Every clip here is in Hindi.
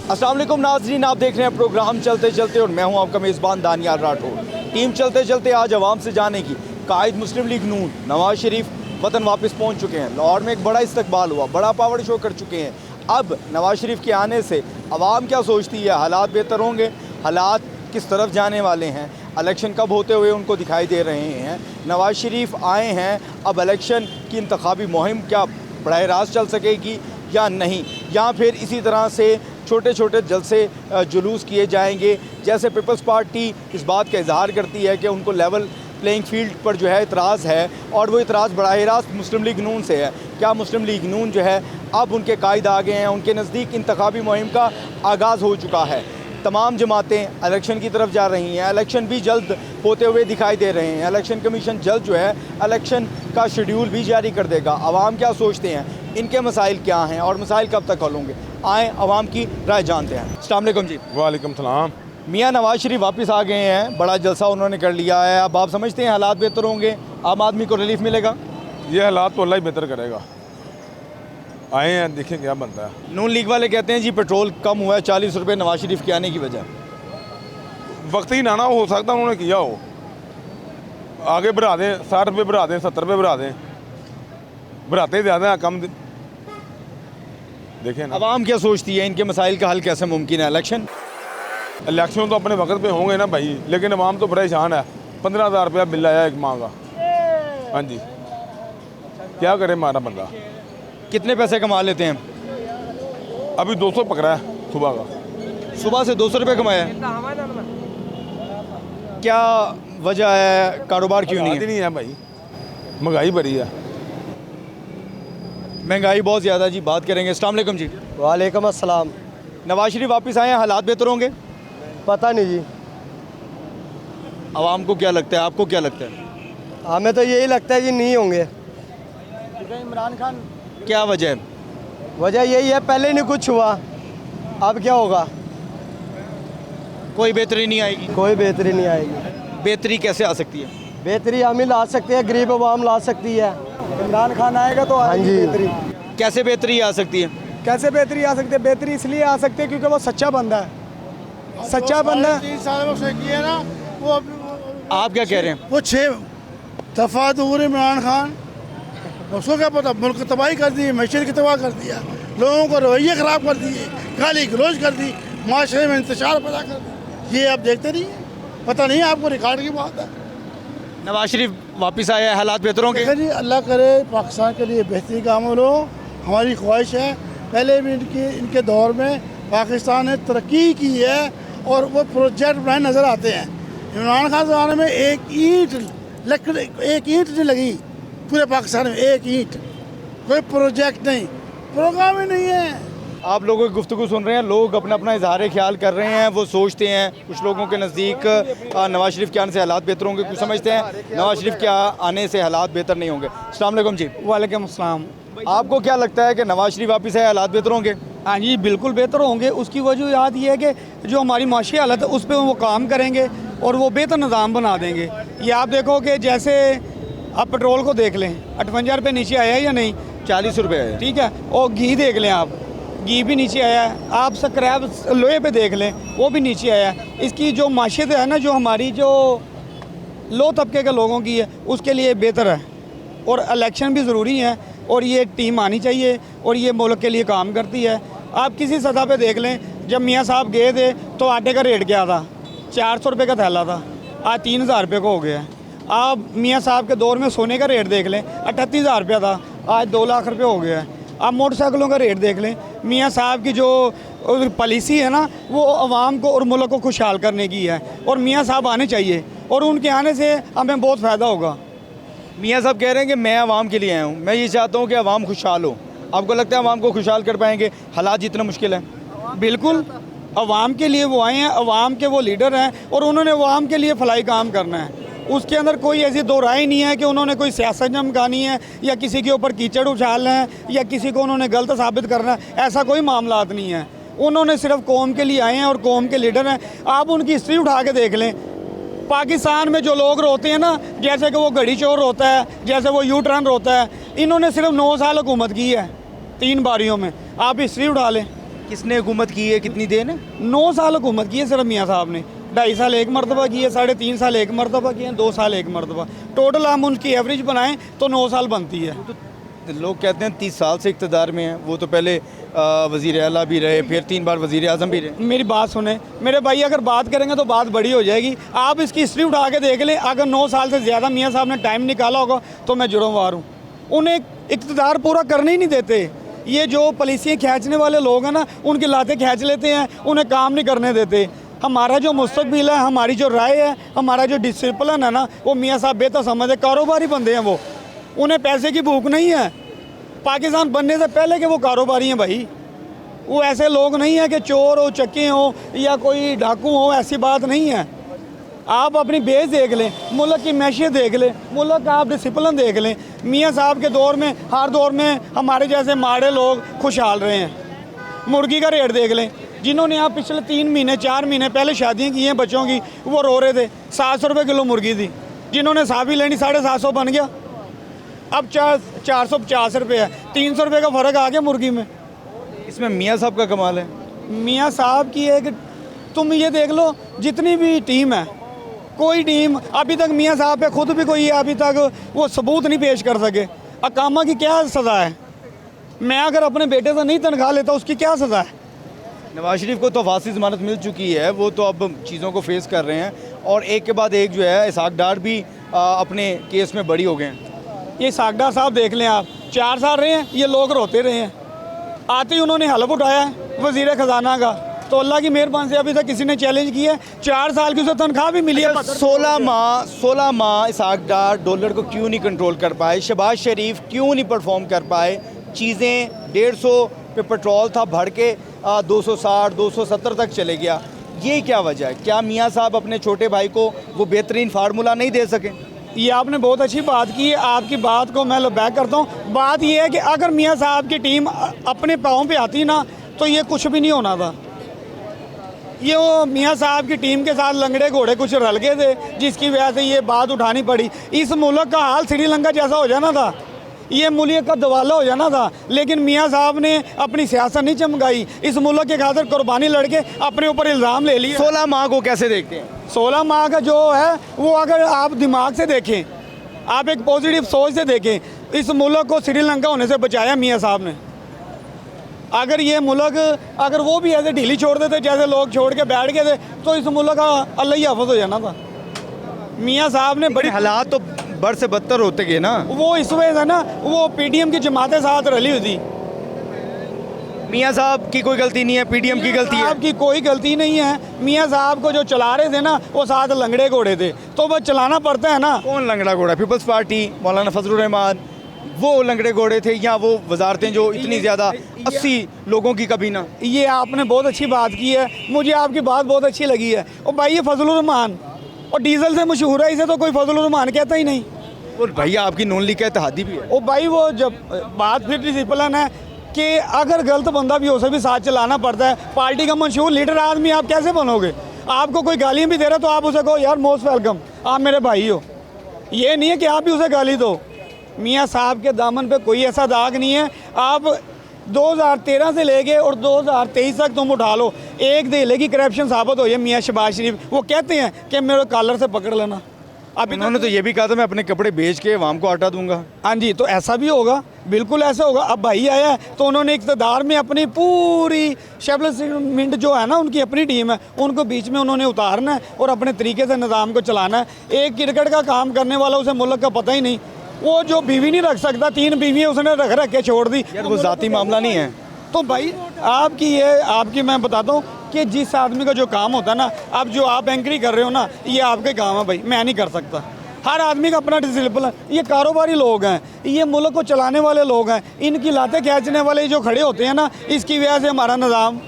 अस्सलाम वालेकुम नाज़रीन, आप देख रहे हैं प्रोग्राम चलते चलते और मैं हूं आपका मेज़बान दानियाल राठौर। टीम चलते चलते आज अवाम से जाने की कायद मुस्लिम लीग नून नवाज शरीफ वतन वापस पहुंच चुके हैं। लाहौर में एक बड़ा इस्तकबाल हुआ, बड़ा पावर शो कर चुके हैं। अब नवाज शरीफ के आने से अवाम क्या सोचती है, हालात बेहतर होंगे, हालात किस तरफ जाने वाले हैं, इलेक्शन कब होते हुए उनको दिखाई दे रहे हैं। नवाज शरीफ आए हैं, अब इलेक्शन की इंतखाबी मुहिम क्या बराह रास्त चल सकेगी या नहीं, या फिर इसी तरह से छोटे छोटे जलसे जुलूस किए जाएंगे। जैसे पीपल्स पार्टी इस बात का इजहार करती है कि उनको लेवल प्लेइंग फील्ड पर जो है इतराज़ है और वो इतराज़ बराह रास्त मुस्लिम लीग नून से है। क्या मुस्लिम लीग नून जो है अब उनके कायद आ गए हैं, उनके नज़दीक इंतखाबी मुहिम का आगाज़ हो चुका है। तमाम जमातें इलेक्शन की तरफ जा रही हैं, इलेक्शन भी जल्द होते हुए दिखाई दे रहे हैं। इलेक्शन कमीशन जल्द जो है इलेक्शन का शेड्यूल भी जारी कर देगा। आवाम क्या सोचते हैं, इनके मसाइल क्या हैं और मसाइल कब तक हल होंगे, आएँ आवाम की राय जानते हैं। अस्सलाम वालेकुम जी। वालेकुम सलाम। मियाँ नवाज शरीफ वापस आ गए हैं, बड़ा जलसा उन्होंने कर लिया है। अब आप समझते हैं हालात बेहतर होंगे, आम आदमी को रिलीफ मिलेगा? ये हालात तो अल्लाह ही बेहतर करेगा। आए हैं, देखें क्या बनता है। नून लीग वाले कहते हैं जी पेट्रोल कम हुआ है 40 रुपये नवाज शरीफ के आने की वजह। वक्त ही ना हो सकता उन्होंने किया हो, आगे बढ़ा दें, 60 रुपये बढ़ा दें, 70 रुपये बढ़ा दें, बढ़ाते ज़्यादा है कम देखें ना। आवाम क्या सोचती है, इनके मसाइल का हल कैसे मुमकिन है? इलेक्शन तो अपने वक्त पे होंगे ना भाई, लेकिन अवाम तो परेशान है। 15,000 रुपया बिल आया एक माह का। हाँ जी, क्या करे हमारा बंदा। कितने पैसे कमा लेते हैं? अभी 200 पकड़ा है सुबह का। सुबह से 200 रुपये कमाया है। क्या वजह है, कारोबार क्यों नहीं है? नहीं है भाई, महंगाई बड़ी है, महंगाई बहुत ज़्यादा जी। बात करेंगे। अस्सलाम वालेकुम जी। वालेकुम अस्सलाम। नवाज शरीफ वापस आए हैं, हालात बेहतर होंगे? पता नहीं जी, आवाम को क्या लगता है, आपको क्या लगता है? हमें तो यही लगता है जी नहीं होंगे। इमरान खान क्या वजह है? वजह यही है, पहले नहीं कुछ हुआ, अब क्या होगा? कोई बेहतरी नहीं आएगी। कोई बेहतरी नहीं आएगी। बेहतरी कैसे आ सकती है? बेहतरी हम ही ला सकते हैं, गरीब आवाम ला सकती है। इमरान खान आएगा तो हाँ जी बेहतरी। कैसे बेहतरी आ सकती है? कैसे बेहतरी आ सकती है? बेहतरी इसलिए आ सकती है क्योंकि वो सच्चा बंदा है। सच्चा बंदा 3 साल में किया ना वो। आप क्या कह रहे हैं? वो 6 दफ़ा दूर इमरान खान, उसको क्या पता, मुल्क तबाही कर दी, मैशत की तबाह कर दिया, लोगों को रवैये ख़राब कर दिए, गाली गलौज कर दी, माशरे में इंतशार पैदा कर दी। ये आप देखते नहीं हैं, पता नहीं आपको रिकॉर्ड की बात है। नवाज शरीफ वापस आया है, हालात बेहतर होंगे? देखिए जी, अल्लाह करे पाकिस्तान के लिए बेहतरी का अमल हो, हमारी ख्वाहिश है। पहले भी इनके दौर में पाकिस्तान ने तरक्की की है और वो प्रोजेक्ट बनाए नज़र आते हैं। इमरान खान ज़माने में एक ईंट नहीं लगी पूरे पाकिस्तान में, एक ईंट, कोई प्रोजेक्ट नहीं, प्रोग्राम ही नहीं है। आप लोगों की गुफ्तगू सुन रहे हैं, लोग अपना अपना इजहार ख्याल कर रहे हैं। वो सोचते हैं, कुछ लोगों के नज़दीक नवाज शरीफ के आने से हालात बेहतर होंगे, कुछ समझते हैं नवाज शरीफ के आने से हालात बेहतर नहीं होंगे। अस्सलाम वालेकुम जी। वालेकुम अस्सलाम। आपको क्या लगता है कि नवाज शरीफ वापस आए, हालात बेहतर होंगे? हाँ जी, बिल्कुल बेहतर होंगे। उसकी वजह ये है कि जो हमारी माशी हालत है उस पर वो काम करेंगे और वो बेहतर निज़ाम बना देंगे। ये आप देखो कि जैसे आप पेट्रोल को देख लें, 58 रुपये नीचे आया है या नहीं? 40 रुपये है, ठीक है। और घी देख लें, आप घी भी नीचे आया है। आप स्क्रैप लोहे पे देख लें, वो भी नीचे आया है। इसकी जो माशियत है ना, जो हमारी जो लो तबके के लोगों की है, उसके लिए बेहतर है। और इलेक्शन भी ज़रूरी है और ये टीम आनी चाहिए और ये मुल्क के लिए काम करती है। आप किसी सतह पे देख लें, जब मियाँ साहब गए थे तो आटे का रेट क्या था? 400 रुपये का थैला था, आज 3,000 रुपये का हो गया है। आप मियाँ साहब के दौर में सोने का रेट देख लें, 38,000 रुपया था, आज 2 लाख रुपये हो गया है। आप मोटरसाइकिलों का रेट देख लें। मियाँ साहब की जो पॉलिसी है ना, वो आवाम को और मुल्क को खुशहाल करने की है और मियाँ साहब आने चाहिए और उनके आने से हमें बहुत फ़ायदा होगा। मियाँ साहब कह रहे हैं कि मैं आवाम के लिए आया हूँ, मैं ये चाहता हूँ कि आवाम खुशहाल हो। आपको लगता है आवाम को खुशहाल कर पाएंगे, हालात जितना मुश्किल है? बिल्कुल, अवाम के लिए वो आए हैं, अवाम के वो लीडर हैं और उन्होंने अवाम के लिए फलाई काम करना है। उसके अंदर कोई ऐसी दो राय नहीं है कि उन्होंने कोई सियासत चमकानी है या किसी के ऊपर कीचड़ उछालना है या किसी को उन्होंने गलत साबित करना है, ऐसा कोई मामलात नहीं है। उन्होंने सिर्फ कौम के लिए आए हैं और कौम के लीडर हैं। आप उनकी हिस्ट्री उठा के देख लें, पाकिस्तान में जो लोग रोते हैं ना, जैसे कि वो घड़ी चोर रोता है, जैसे वो यू टर्न रोता है, इन्होंने सिर्फ 9 साल हुकूमत की है 3 बारियों में। आप हिस्ट्री उठा लें, किसने हुकूमत की है, कितनी देर है? 9 साल हुकूमत की है सिर्फ मियाँ साहब ने। 2.5 साल एक मरतबा की है, 3.5 साल एक मरतबा की है, 2 साल एक मरतबा। टोटल हम उनकी एवरेज बनाएं तो 9 साल बनती है। लोग कहते हैं 30 साल से इक़्तिदार में हैं। वो तो पहले वज़ीर आला भी रहे, फिर 3 बार वज़ीर आज़म भी रहे। मेरी बात सुने मेरे भाई, अगर बात करेंगे तो बात बड़ी हो जाएगी। आप इसकी हिस्ट्री उठा के देख लें। अगर 9 साल से ज़्यादा मियाँ साहब ने टाइम निकाला होगा तो मैं जुर्मवार हूँ। उन्हें इक़्तिदार पूरा करने ही नहीं देते। ये जो पॉलिसियाँ खींचने वाले लोग हैं ना, उनकी लातें खींच लेते हैं, उन्हें काम नहीं करने देते। हमारा जो मुस्तकबिल है, हमारी जो राय है, हमारा जो डिसिप्लिन है ना, वो मियाँ साहब बेहतर समझते। कारोबारी बंदे हैं वो, उन्हें पैसे की भूख नहीं है। पाकिस्तान बनने से पहले के वो कारोबारी हैं भाई। वो ऐसे लोग नहीं हैं कि चोर हो, चक्के हो या कोई डाकू हो, ऐसी बात नहीं है। आप अपनी बेस देख लें, मुल्क की मैशियत देख लें, मुल्क का आप डिसिप्लिन देख लें। मियाँ साहब के दौर में, हर दौर में हमारे जैसे माड़े लोग खुशहाल रहे हैं। मुर्गी का रेट देख लें, जिन्होंने आप पिछले 3 महीने 4 महीने पहले शादियाँ की हैं बच्चों की, वो रो रहे थे। 700 रुपये किलो मुर्गी थी। जिन्होंने साबी लेनी 750 बन गया, अब 450 रुपये है। 300 रुपये का फ़र्क आ गया मुर्गी में। इसमें मियाँ साहब का कमाल है। मियाँ साहब की एक, तुम ये देख लो जितनी भी टीम है, कोई टीम अभी तक मियाँ साहब पे खुद भी कोई अभी तक वो सबूत नहीं पेश कर सके। अकामा की क्या सज़ा है? मैं अगर अपने बेटे से नहीं तनख्वाह लेता, उसकी क्या सज़ा है? नवाज शरीफ को तो फांसी ज़मानत मिल चुकी है, वो तो अब चीज़ों को फेस कर रहे हैं, और एक के बाद एक जो है इसहाक डार भी अपने केस में बरी हो गए हैं। ये इसहाक डार साहब देख लें आप, 4 साल रहे हैं, ये लोग रोते रहे हैं। आते ही उन्होंने हलफ उठाया है वज़ीर ख़जाना का, तो अल्लाह की मेहरबानी से अभी तक किसी ने चैलेंज किया है। 4 साल की उसे तनख्वाह भी मिली है। 16 माह इसहाक डार डॉलर को क्यों नहीं कंट्रोल कर पाए? शहबाज शरीफ क्यों नहीं परफॉर्म कर पाए? चीज़ें 150 पे पेट्रोल था, बढ़ के 260 270 तक चले गया। ये क्या वजह है? क्या मियाँ साहब अपने छोटे भाई को वो बेहतरीन फार्मूला नहीं दे सके? ये आपने बहुत अच्छी बात की है, आपकी बात को मैं बैक करता हूँ। बात ये है कि अगर मियाँ साहब की टीम अपने पाँव पे आती ना, तो ये कुछ भी नहीं होना था। ये वो मियाँ साहब की टीम के साथ लंगड़े घोड़े कुछ रल गए थे, जिसकी वजह से ये बात उठानी पड़ी। इस मुल्क का हाल श्रीलंका जैसा हो जाना था, ये मुल्क का दवाला हो जाना था, लेकिन मियाँ साहब ने अपनी सियासत नहीं चमकाई। इस मुल्क के खातिर कुर्बानी लड़के अपने ऊपर इल्ज़ाम ले लिए। 16 माह को कैसे देखते हैं? 16 माह का जो है वो, अगर आप दिमाग से देखें, आप एक पॉजिटिव सोच से देखें, इस मुल्क को श्रीलंका होने से बचाया मियाँ साहब ने। अगर ये मुल्क, अगर वो भी ऐसे ढीली छोड़ देते जैसे लोग छोड़ के बैठ गए थे, तो इस मुल्क का अल्लाह ही हाफ़िज़ हो जाना था। मियाँ साहब ने बड़ी हालात तो बड़ से बदतर होते गए ना। वो इस वजह से ना, वो पीडीएम की जमातें साथ रली हुई थी। मियाँ साहब की कोई गलती नहीं है, पीडीएम की गलती है। आपकी कोई गलती नहीं है। मियाँ साहब को जो चला रहे थे ना, वो साथ लंगड़े घोड़े थे, तो वो चलाना पड़ता है ना। कौन लंगड़ा घोड़ा? पीपल्स पार्टी, मौलाना फजलुर रहमान, वो लंगड़े घोड़े थे, या वो वजारतें जो इतनी ज़्यादा 80 लोगों की कबीना? ये आपने बहुत अच्छी बात की है, मुझे आपकी बात बहुत अच्छी लगी है। और भाई ये फजलुर रहमान और डीजल से मशहूर है, इसे तो कोई फजलुर रहमान कहता ही नहीं। और भैया आपकी नून लीग का इत्तेहादी भी है। ओ भाई, वो जब बात फिर डिसिप्लिन है कि अगर गलत बंदा भी हो, उसे भी साथ चलाना पड़ता है। पार्टी का मशहूर लीडर आदमी आप कैसे बनोगे? आपको कोई गालियाँ भी दे रहा तो आप उसे कहो यार मोस्ट वेलकम, आप मेरे भाई हो। ये नहीं है कि आप भी उसे गाली दो। मियाँ साहब के दामन पे कोई ऐसा दाग नहीं है। आप 2013 से लेके और 2023 तक तुम उठा लो, एक दिले की करप्शन साबित हो। ये मियाँ शहबाज शरीफ वो कहते हैं कि मेरे कॉलर से पकड़ लेना। अब इन्होंने तो ये भी कहा था मैं अपने कपड़े बेच के अवाम को आटा दूंगा। हाँ जी, तो ऐसा भी होगा, बिल्कुल ऐसा होगा। अब भाई आया है तो उन्होंने इक़्तिदार में अपनी पूरी एस्टेब्लिशमेंट जो है ना, उनकी अपनी टीम है, उनको बीच में उन्होंने उतारना है और अपने तरीके से निज़ाम को चलाना है। एक क्रिकेट का काम करने वाला, उसे मुल्क का पता ही नहीं। वो जो बीवी नहीं रख सकता, 3 बीवियाँ उसने रख के छोड़ दी। यार वो ज़ाती मामला नहीं है। तो भाई आपकी मैं बताता हूँ कि जिस आदमी का जो काम होता है ना, अब जो आप एंकरी कर रहे हो ना, ये आपके काम है भाई, मैं नहीं कर सकता। हर आदमी का अपना डिसिप्लिन। ये कारोबारी लोग हैं, ये मुल्क को चलाने वाले लोग हैं, इनकी लातें खींचने वाले जो खड़े होते हैं ना, इसकी वजह से हमारा निज़ाम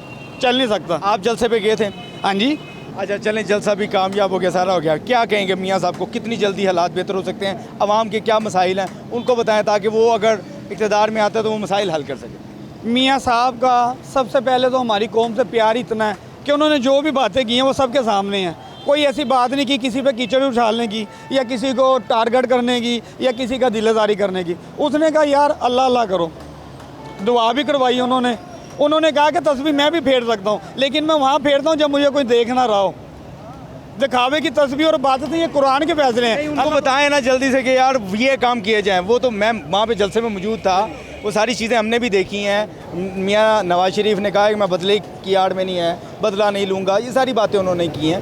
चल नहीं सकता। आप जलसे पे गए थे? हाँ जी। अच्छा चलें, जलसा भी कामयाब हो गया, सारा हो गया। क्या कहेंगे मियाँ साहब को, कितनी जल्दी हालात बेहतर हो सकते हैं? आवाम के क्या मसाइल हैं उनको बताएं, ताकि वो अगर इक़्तिदार में आता है तो वो मसाइल हल कर सकें। मियाँ साहब का सबसे पहले तो हमारी कौम से प्यार इतना है कि उन्होंने जो भी बातें की हैं वो सबके सामने हैं। कोई ऐसी बात नहीं की किसी पे कीचड़ उछालने की, या किसी को टारगेट करने की, या किसी का दिलेदारी करने की। उसने कहा यार अल्लाह अल्लाह करो, दुआ भी करवाई उन्होंने, उन्होंने कहा कि तस्बीह मैं भी फेर सकता हूँ, लेकिन मैं वहाँ फेरता हूँ जब मुझे कोई देख ना रहा हो। दिखावे की तस्बीह और बात है, ये कुरान के फैसले हैं। उनको बताएं ना जल्दी से कि यार ये काम किए जाएं। वो तो मैं वहाँ पे जलसे में मौजूद था, वो सारी चीज़ें हमने भी देखी हैं। मियाँ नवाज शरीफ ने कहा कि मैं बदले की आड़ में नहीं है, बदला नहीं लूँगा, ये सारी बातें उन्होंने की हैं।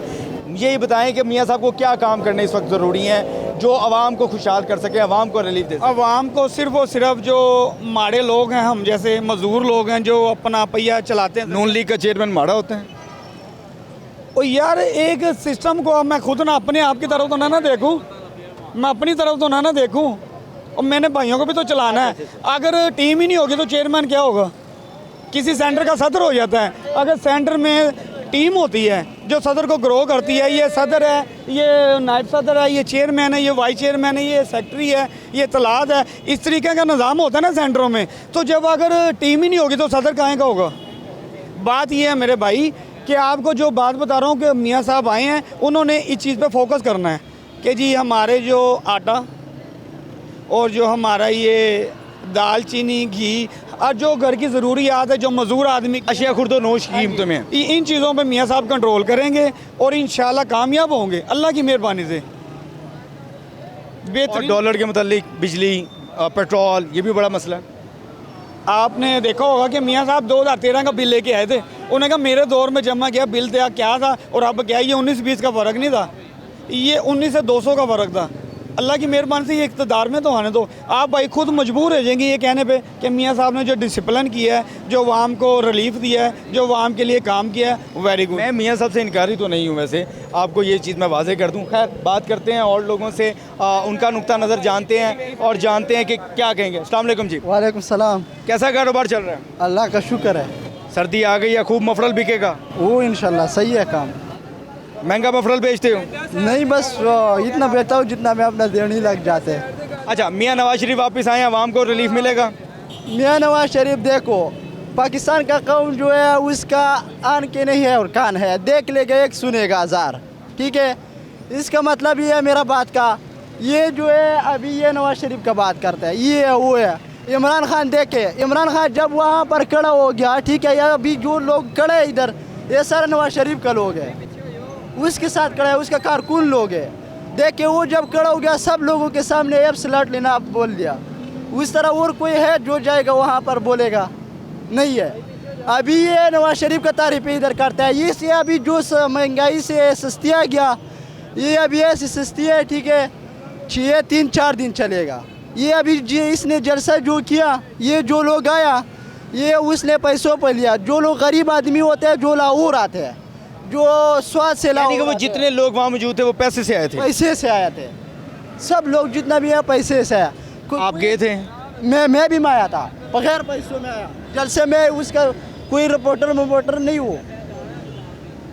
यही बताएं कि मियाँ साहब को क्या काम करने इस वक्त ज़रूरी हैं जो आवाम को खुशहाल कर सकें, आवाम को रिलीफ दे सकें। आवाम को सिर्फ और सिर्फ जो माड़े लोग हैं, हम जैसे मजदूर लोग हैं जो अपना पहिया चलाते हैं। नून लीग का चेयरमैन माड़ा होते हैं। और यार एक सिस्टम को अब मैं खुद ना अपने आप की तरफ तो ना देखूं, मैं अपनी तरफ तो ना देखूं, और मैंने भाइयों को भी तो चलाना है। अगर टीम ही नहीं होगी तो चेयरमैन क्या होगा? किसी सेंटर का सदर हो जाता है। अगर सेंटर में टीम होती है जो सदर को ग्रो करती है, ये सदर है, ये नायब सदर है, ये चेयरमैन है, ये वाइस चेयरमैन है, ये सेक्रेटरी है, ये तलाद है, इस तरीके का निज़ाम होता है ना सेंटरों में। तो जब अगर टीम ही नहीं होगी तो सदर कहाँ का होगा? बात ये है मेरे भाई कि आपको जो बात बता रहा हूँ कि मियाँ साहब आए हैं, उन्होंने इस चीज़ पे फोकस करना है कि जी हमारे जो आटा और जो हमारा ये दाल चीनी घी और जो घर की ज़रूरियात है, जो मज़दूर आदमी अशिया खुर्दो नोश की कीमतों में इन चीज़ों पे मियाँ साहब कंट्रोल करेंगे और इंशाल्लाह कामयाब होंगे अल्लाह की मेहरबानी से। और बेहतरीन। डॉलर के मुतालिक बिजली, पेट्रोल, ये भी बड़ा मसला है। आपने देखा होगा कि मियाँ साहब 2013 का बिल लेके आए थे। उन्होंने कहा मेरे दौर में जमा किया बिल था क्या था और अब क्या, ये 19-20 का फ़र्क नहीं था, ये 19 से 200 का फ़र्क था। अल्लाह की मेहरबानी से ये इक़्तिदार में तो आने दो। आप भाई खुद मजबूर हो जाएंगे ये कहने पे कि मियाँ साहब ने जो डिसिप्लिन किया है, जो आवाम को रिलीफ दिया है, जो आवाम के लिए काम किया है, वेरी गुड। मैं मियाँ साहब से इनकारी तो नहीं हूँ, वैसे आपको ये चीज़ मैं वाज़ेह कर दूँ। खैर बात करते हैं और लोगों से, उनका नुक्ता नज़र जानते हैं और जानते हैं कि क्या कहेंगे। अस्सलाम वालेकुम जी। वालेकुम सलाम। कैसा कारोबार चल रहा है? अल्लाह का शुक्र है, सर्दी आ गई है, खूब मफरल बिकेगा? वो इंशाल्लाह सही है काम। महंगा मफरल बेचते हो? नहीं बस इतना बेचता हूँ जितना मैं अपना देने लग जाते हैं। अच्छा, मियाँ नवाज शरीफ वापस आए, आवाम को रिलीफ मिलेगा? मियाँ नवाज शरीफ देखो, पाकिस्तान का कौम जो है उसका आन के नहीं है और कान है, देख लेगा एक सुनेगा हजार। ठीक है, इसका मतलब ये है मेरा बात का, ये जो है अभी ये नवाज शरीफ का बात करता है, ये है वो है। इमरान खान देखे, इमरान खान जब वहाँ पर खड़ा हो गया, ठीक है, या अभी जो लोग खड़े इधर ये सारे नवाज शरीफ का लोग है, उसके साथ खड़ा है, उसका कारकुन लोग है। देखिए वो जब खड़ा हो गया सब लोगों के सामने एब स्लॉट लेना बोल दिया। उस तरह और कोई है जो जाएगा वहाँ पर बोलेगा? नहीं है। अभी ये नवाज शरीफ का तारीफ इधर करता है, इससे अभी जो महंगाई से सस्तिया गया, ये अभी ऐसी सस्ती है, ठीक है, 3-4 दिन चलेगा। ये अभी इसने जलसा जो किया, ये जो लोग आया, ये उसने पैसों पर लिया। जो लोग गरीब आदमी होते हैं, जो लाहौर आते हैं, जो स्वाद से यानी कि वो जितने लोग वहाँ मौजूद थे वो पैसे से आए थे? पैसे से आए थे, सब लोग जितना भी है पैसे से आया। आप गए थे? मैं भी में आया था, बगैर पैसों में आया। जलसे में उसका कोई रिपोर्टर नहीं हो,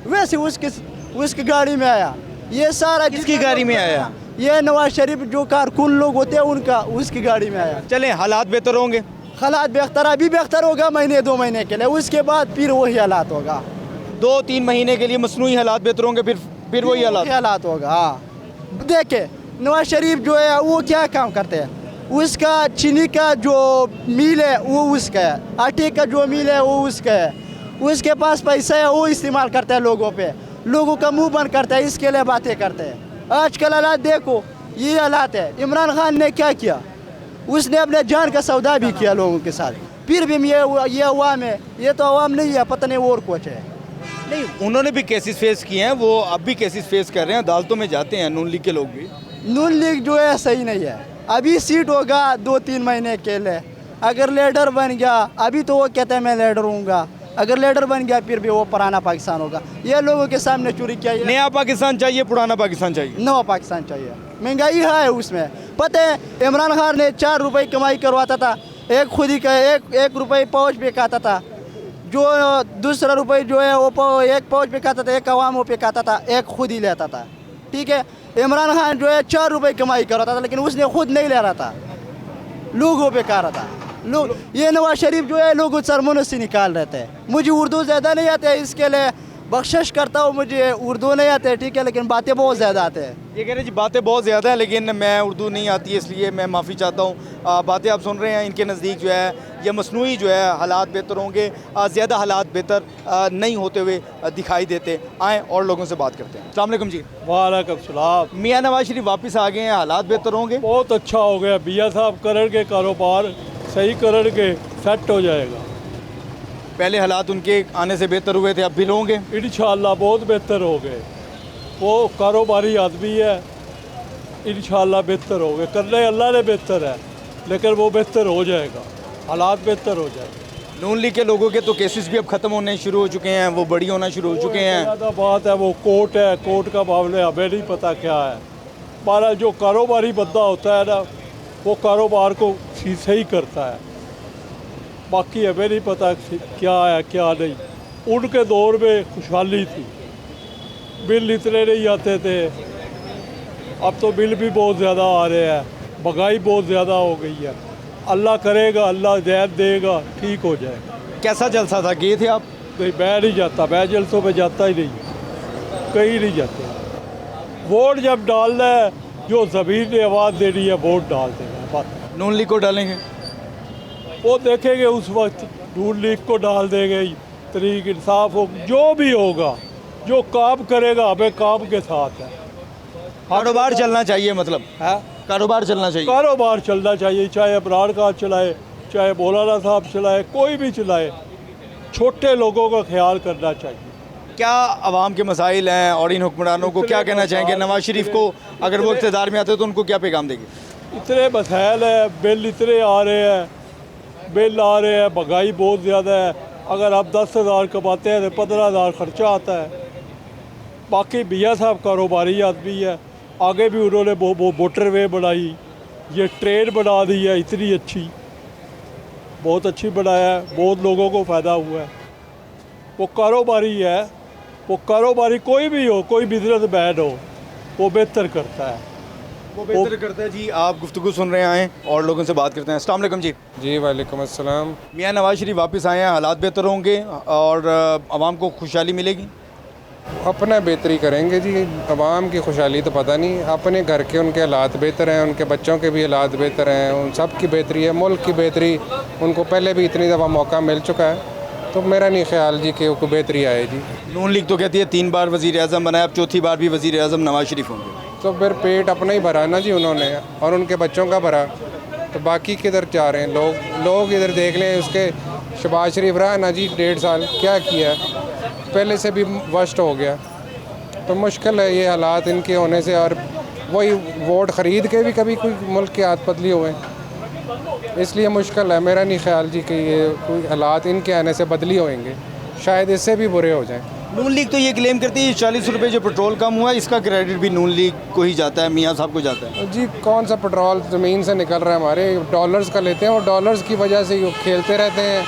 वैसे उसकी गाड़ी में आया। ये सारा किसकी गाड़ी में आया? ये नवाज शरीफ जो कारकुन लोग होते हैं उनका, उसकी गाड़ी में आया। चलें, हालात बेहतर होंगे? हालात बेहतर, अभी बेहतर होगा महीने 2 महीने के लिए, उसके बाद फिर वही हालात होगा। 2-3 महीने के लिए मसनूई हालात बेहतर होंगे, फिर वही हालात होगा। हाँ देखे नवाज शरीफ जो है वो क्या काम करते हैं, उसका चीनी का जो मिल है वो उसका है, आटे का जो मिल है वो उसका है, उसके पास पैसा है, वो इस्तेमाल करता है लोगों पे, लोगों का मुंह बंद करता है, इसके लिए बातें करते हैं। आजकल हालात देखो, ये हालात है। इमरान खान ने क्या किया, उसने अपने जान का सौदा भी किया लोगों के साथ, फिर भी ये अवाम है, ये तो अवाम नहीं है, पता नहीं और कुछ है। नहीं, उन्होंने भी केसेस फेस किए हैं, वो अब भी केसेस फेस कर रहे हैं, अदालतों में जाते हैं नून लीग के लोग भी। नून लीग जो है सही नहीं है, अभी सीट होगा 2-3 महीने के लिए, अगर लीडर बन गया, अभी तो वो कहते हैं मैं लीडर हूँगा, अगर लीडर बन गया फिर भी वो पुराना पाकिस्तान होगा। ये लोगों के सामने चोरी किया। नया पाकिस्तान चाहिए, पुराना पाकिस्तान चाहिए? नया पाकिस्तान चाहिए। महंगाई है उसमें, पता है इमरान खान ने 4 रुपये कमाई करवाता था, एक खुद ही का 1 रुपये पाउच पे खाता था, जो दूसरा रुपये जो है वो 1 पाउच पे खाता था, 1 अवामों पे खाता था, 1 खुद ही लेता था। ठीक है, इमरान खान जो है 4 रुपये कमाई कर रहा था, लेकिन उसने खुद नहीं ले रहा था, लोगों पे कर रहा था। लोग ये नवाज शरीफ जो है लोग सरमों से निकाल रहे थे। मुझे उर्दू ज़्यादा नहीं आते, इसके लिए बख्शिश करता हूँ, मुझे उर्दू नहीं आते ठीक है, लेकिन बातें बहुत ज़्यादा आते हैं। ये कह रहे जी बातें बहुत ज़्यादा हैं, लेकिन मैं उर्दू नहीं आती है, इसलिए मैं माफ़ी चाहता हूँ। बातें आप सुन रहे हैं, इनके नज़दीक जो है ये मसनूई जो है हालात बेहतर होंगे, ज़्यादा हालात बेहतर नहीं होते हुए दिखाई देते। आएँ और लोगों से बात करते हैं। अस्सलाम वालेकुम जी। वालेकुम सलाम। मियाँ नवाज शरीफ वापस आ गए हैं, हालात बेहतर होंगे? बहुत अच्छा हो गया, बिया साहब करेंगे कारोबार सही करेंगे, सेट हो जाएगा। पहले हालात उनके आने से बेहतर हुए थे, अब भी होंगे? इंशाअल्लाह बहुत बेहतर हो गए। वो कारोबारी आदमी है, इंशाअल्लाह बेहतर हो गए। करने अल्लाह ने बेहतर है, लेकिन वो बेहतर हो जाएगा, हालात बेहतर हो जाएगा। नून लीग के लोगों के तो केसेस भी अब ख़त्म होने शुरू हो चुके हैं, वो बड़ी होना शुरू हो चुके हैं। ज़्यादा बात है, वो कोर्ट है, कोर्ट का मामले हमें नहीं पता क्या है। हमारा जो कारोबारी बंदा होता है ना, वो कारोबार को सही करता है, बाकी हमें नहीं पता क्या है क्या नहीं। उनके दौर में खुशहाली थी, बिल इतने नहीं आते थे, अब तो बिल भी बहुत ज़्यादा आ रहे हैं, महंगाई बहुत ज़्यादा हो गई है। अल्लाह करेगा, अल्लाह हिदायत देगा, ठीक हो जाएगा। कैसा जलसा था, गए थे आप? नहीं, मैं नहीं जाता, मैं जलसों में जाता ही नहीं, कहीं नहीं जाते। वोट जब डालना है, जो ज़मीन ने आवाज़ देनी है, वोट डाल देना बस। नून लीग को डालेंगे? वो देखेंगे उस वक्त, नून लीग को डाल देंगे, तरीक इंसाफ हो, जो भी होगा, जो काम करेगा हमें काम के साथ है। कारोबार चलना चाहिए, मतलब है कारोबार चलना चाहिए। कारोबार चलना चाहिए, चाहे अबरार खान चलाए, चाहे मौलाना साहब चलाए, कोई भी चलाए, छोटे लोगों का ख्याल करना चाहिए। क्या आवाम के मसाइल हैं और इन हुक्मरानों को क्या कहना चाहेंगे? नवाज शरीफ को अगर वो इक़्तिदार में आते तो उनको क्या पैगाम देंगे? इतने मसाइल है, बिल इतने आ रहे हैं, बिल आ रहे हैं, महंगाई बहुत ज़्यादा है। अगर आप 10,000 कमाते हैं तो 15,000 खर्चा आता है। बाकी मियाँ साहब कारोबारी आदमी है, आगे भी उन्होंने वो मोटरवे बनाई, ये ट्रेन बना दी है इतनी अच्छी, बहुत अच्छी बनाया है, बहुत लोगों को फ़ायदा हुआ है। वो कारोबारी है, वो कारोबारी कोई भी हो, कोई बिजनेस मैन हो, वो बेहतर करता है। वो बेहतर करता है जी। आप गुफ्तगू सुन रहे हैं और लोगों से बात करते हैं। अस्सलाम वालेकुम जी। जी वालेकुम अस्सलाम। मियाँ नवाज शरीफ वापस आए हैं, हालात बेहतर होंगे और आवाम को खुशहाली मिलेगी? अपना बेहतरी करेंगे जी, आवाम की खुशहाली तो पता नहीं, अपने घर के उनके हालात बेहतर हैं, उनके बच्चों के भी हालात बेहतर हैं, उन सब की बेहतरी है, मुल्क की बेहतरी। उनको पहले भी इतनी दफ़ा मौका मिल चुका है, तो मेरा नहीं ख्याल जी कि कोई बेहतरी आए जी। नून लीग तो कहती है 3 बार वज़ीर आज़म बनाया, अब चौथी बार भी वज़ीर आज़म नवाज शरीफ होंगे। तो फिर पेट अपना ही भरा ना जी उन्होंने, और उनके बच्चों का भरा, तो बाकी किधर जा रहे हैं लोग इधर देख लें। उसके शहबाज शरीफ रहा ना जी 1.5 साल, क्या किया, पहले से भी वर्स्ट हो गया। तो मुश्किल है ये हालात इनके होने से, और वही वोट ख़रीद के भी कभी कोई मुल्क के हाथ बदली हुए, इसलिए मुश्किल है। मेरा नहीं ख्याल जी कि ये कोई हालात इनके आने से बदली होंगे, शायद इससे भी बुरे हो जाएं। नून लीग तो ये क्लेम करती है 40 रुपये जो पेट्रोल कम हुआ है, इसका क्रेडिट भी नून लीग को ही जाता है, मियाँ साहब को जाता है। जी कौन सा पेट्रोल ज़मीन से निकल रहा है, हमारे डॉलर्स का लेते हैं, और डॉलर्स की वजह से ये खेलते रहते हैं,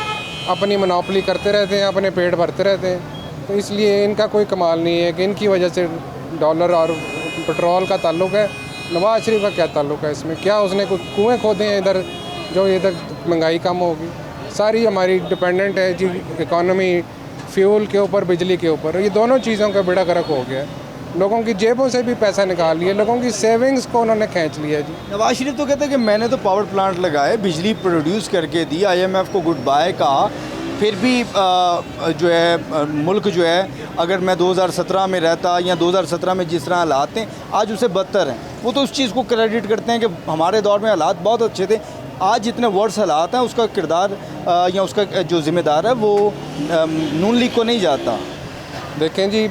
अपनी मोनोपोली करते रहते हैं, अपने पेट भरते रहते हैं। तो इसलिए इनका कोई कमाल नहीं है कि इनकी वजह से डॉलर और पेट्रोल का ताल्लुक़ है। नवाज शरीफ का क्या ताल्लुक़ है इसमें? क्या उसने कुछ कुएँ खोदे हैं इधर जो इधर महंगाई कम होगी? सारी हमारी डिपेंडेंट है जी इकॉनमी, फ्यूल के ऊपर, बिजली के ऊपर। ये दोनों चीज़ों का बेड़ा गर्क हो गया, लोगों की जेबों से भी पैसा निकाल लिया, लोगों की सेविंग्स को उन्होंने खींच लिया जी। नवाज शरीफ तो कहते हैं कि मैंने तो पावर प्लांट लगाए, बिजली प्रोड्यूस करके दी, IMF को गुड बाय कहा, फिर भी जो है मुल्क जो है, अगर मैं 2017 में रहता या 2017 में जिस तरह हालात थे आज उससे बदतर हैं। वो तो उस चीज़ को क्रेडिट करते हैं कि हमारे दौर में हालात बहुत अच्छे थे। आज जितने वर्ड्स हालात हैं उसका किरदार या उसका जो ज़िम्मेदार है वो नून लीग को नहीं जाता। देखें जी,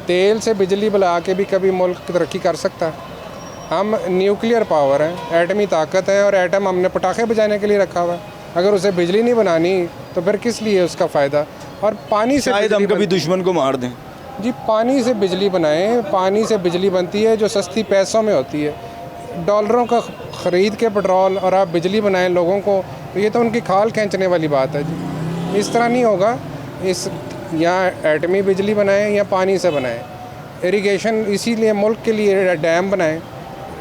तेल से बिजली बना के भी कभी मुल्क तरक्की कर सकता है? हम न्यूक्लियर पावर हैं, एटमी ताकत है, और एटम हमने पटाखे बजाने के लिए रखा हुआ है। अगर उसे बिजली नहीं बनानी तो फिर किस लिए उसका फ़ायदा? और पानी से शायद हम कभी दुश्मन को मार दें जी। पानी से बिजली बनाएं, पानी से बिजली बनती है जो सस्ती पैसों में होती है। डॉलरों का ख़रीद के पेट्रोल और आप बिजली बनाएं लोगों को, तो ये तो उनकी खाल खींचने वाली बात है जी। इस तरह नहीं होगा। इस या एटमी बिजली बनाएं या पानी से बनाएं। इरिगेशन इसीलिए मुल्क के लिए डैम बनाएं,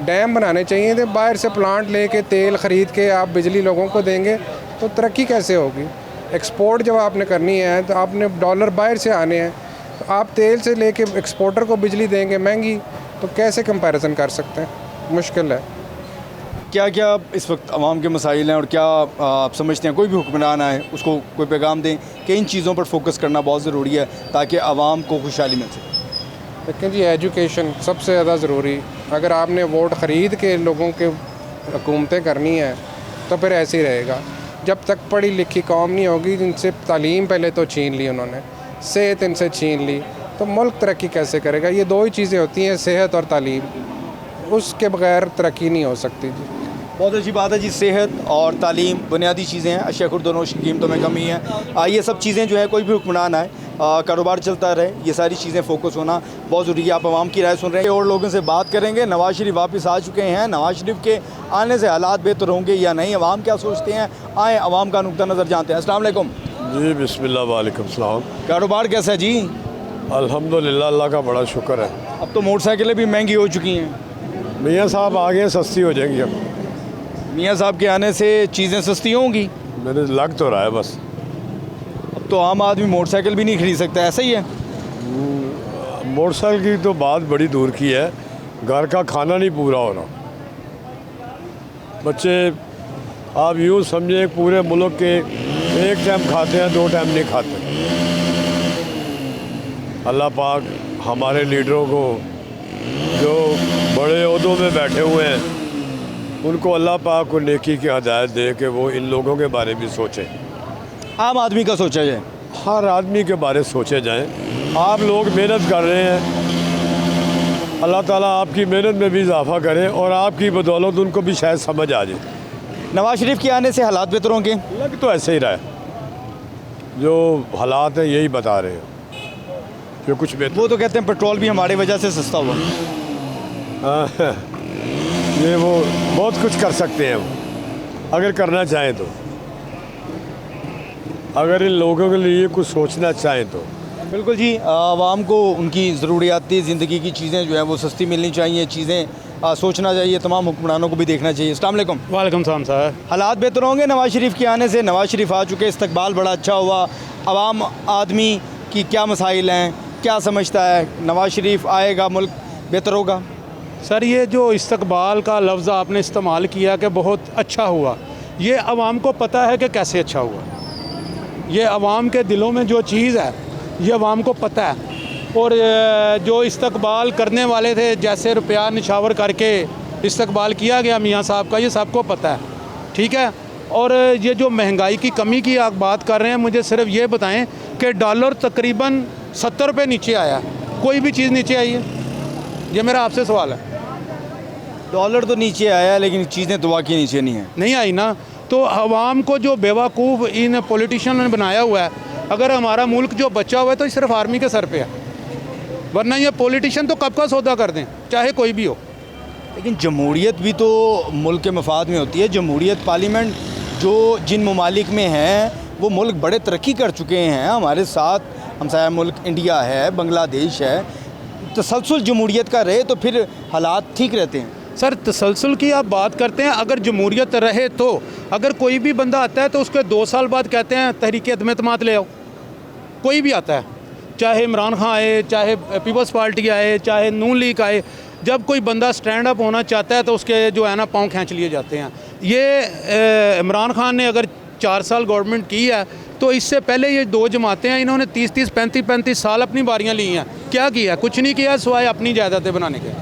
डैम बनाने चाहिए थे। बाहर से प्लांट लेके तेल ख़रीद के आप बिजली लोगों को देंगे तो तरक्की कैसे होगी? एक्सपोर्ट जब आपने करनी है तो आपने डॉलर बाहर से आने हैं। आप तेल से लेके एक्सपोर्टर को बिजली देंगे महंगी, तो कैसे कंपैरिजन कर सकते हैं? मुश्किल है। क्या क्या इस वक्त आवाम के मसाइल हैं और क्या आप समझते हैं कोई भी हुक्मरान आए उसको कोई पैगाम दें कि इन चीज़ों पर फोकस करना बहुत ज़रूरी है ताकि आवाम को खुशहाली मिल सके? लेकिन जी एजुकेशन सबसे ज़्यादा ज़रूरी। अगर आपने वोट ख़रीद के लोगों के हुकूमतें करनी है तो फिर ऐसे ही रहेगा। जब तक पढ़ी लिखी कौम नहीं होगी, जिनसे तालीम पहले तो छीन ली उन्होंने, सेहत इनसे छीन ली, तो मुल्क तरक्की कैसे करेगा? ये दो ही चीज़ें होती हैं, सेहत और तालीम, उसके बगैर तरक्की नहीं हो सकती जी। बहुत अच्छी बात है जी, सेहत और तालीम बुनियादी चीज़ें हैं। अशिया खुर्दनोश की कीमतों में कमी है, ये सब चीज़ें जो है कोई भी हुक्मरान आए कारोबार चलता रहे, ये सारी चीज़ें फोकस होना बहुत ज़रूरी है। आप आवाम की राय सुन रहे हैं और लोगों से बात करेंगे। नवाज शरीफ वापस आ चुके हैं, नवाज शरीफ के आने से हालात बेहतर होंगे या नहीं, आवाम क्या सोचते हैं, आए आवाम का नुक्ता नज़र जानते हैं। अस्सलाम वालेकुम जी, बिस्मिल्लाह, वालेकुम सलाम। कारोबार कैसा है जी? अल्हम्दुलिल्लाह, अल्लाह का बड़ा शुक्र है। अब तो मोटरसाइकिलें भी महंगी हो चुकी हैं। मियाँ साहब आ गए, सस्ती हो जाएंगी। अब मियाँ साहब के आने से चीज़ें सस्ती होंगी? मैंने लग तो रहा है बस। अब तो आम आदमी मोटरसाइकिल भी नहीं खरीद सकता, ऐसा ही है? मोटरसाइकिल की तो बात बड़ी दूर की है, घर का खाना नहीं पूरा हो रहा। बच्चे आप यूँ समझे पूरे मुल्क के एक टाइम खाते हैं, 2 टाइम नहीं खाते। अल्लाह पाक हमारे लीडरों को जो बड़े ओहदों में बैठे हुए हैं उनको अल्लाह पाक को नेकी की हदायत दे कि वो इन लोगों के बारे में सोचें। आम आदमी का सोचा जाए, हर आदमी के बारे सोचे जाएं। आप लोग मेहनत कर रहे हैं, अल्लाह ताला आपकी मेहनत में भी इजाफा करे और आपकी बदौलत उनको भी शायद समझ आ जाए। नवाज शरीफ के आने से हालात बेहतर होंगे? लग तो ऐसे ही रहा है, जो हालात हैं यही बता रहे हैं कि कुछ बेहतर। वो तो कहते हैं पेट्रोल भी हमारे वजह से सस्ता हुआ। हाँ, ये वो बहुत कुछ कर सकते हैं वो, अगर करना चाहें तो, अगर इन लोगों के लिए कुछ सोचना चाहें तो। बिल्कुल जी, आवाम को उनकी ज़रूरियाती ज़िंदगी की चीज़ें जो है वो सस्ती मिलनी चाहिए, चीज़ें सोचना चाहिए, तमाम हुक्मरानों को भी देखना चाहिए। अस्सलाम वालेकुम। वालेकुम सलाम सर। हालात बेहतर होंगे नवाज शरीफ के आने से? नवाज शरीफ आ चुके, इस्तकबाल बड़ा अच्छा हुआ, आवाम आदमी की क्या मसाइल हैं, क्या समझता है? नवाज शरीफ आएगा, मुल्क बेहतर होगा? सर, ये जो इस्तकबाल का लफ्ज़ आपने इस्तेमाल किया कि बहुत अच्छा हुआ, ये आवाम को पता है कि कैसे अच्छा हुआ। ये आवाम के दिलों में जो चीज़ है ये आवाम को पता है। और जो इस्तकबाल करने वाले थे, जैसे रुपया निछावर करके इस्तकबाल किया गया मियाँ साहब का, ये सबको पता है, ठीक है। और ये जो महंगाई की कमी की आप बात कर रहे हैं, मुझे सिर्फ ये बताएं कि डॉलर तकरीबन 70 रुपये नीचे आया, कोई भी चीज़ नीचे आई है? ये मेरा आपसे सवाल है। डॉलर तो नीचे आया लेकिन चीज़ें तो वाकई नीचे नहीं हैं। नहीं आई ना, तो आवाम को जो बेवकूफ़ इन पॉलिटिशियन ने बनाया हुआ है, अगर हमारा मुल्क जो बचा हुआ है तो ये सिर्फ आर्मी के सर पे है, वरना ये पॉलिटिशियन तो कब का सौदा कर दें, चाहे कोई भी हो। लेकिन जमहूरियत भी तो मुल्क के मफाद में होती है। जमहूरियत पार्लियामेंट जो जिन ममालिक में है वो मुल्क बड़े तरक्की कर चुके हैं, हमारे साथ हमसाया मुल्क इंडिया है, बांग्लादेश है, तसलसल जमहूरियत का रहे तो फिर हालात ठीक रहते हैं। सर, तसलसल की आप बात करते हैं, अगर जमहूरियत रहे तो अगर कोई भी बंदा आता है तो उसके 2 साल बाद कहते हैं तहरीक अदम एतमाद ले आओ। कोई भी आता है, चाहे इमरान खान आए, चाहे पीपल्स पार्टी आए, चाहे नून लीग आए, जब कोई बंदा स्टैंड अप होना चाहता है तो उसके जो है ना पाँव खींच लिए जाते हैं। ये इमरान खान ने अगर 4 साल गवर्नमेंट की है तो इससे पहले ये 2 जमातें हैं, इन्होंने 30-30, 35-35 साल अपनी बारियां ली हैं। क्या किया? कुछ नहीं किया सिवाय अपनी जायदादें बनाने के।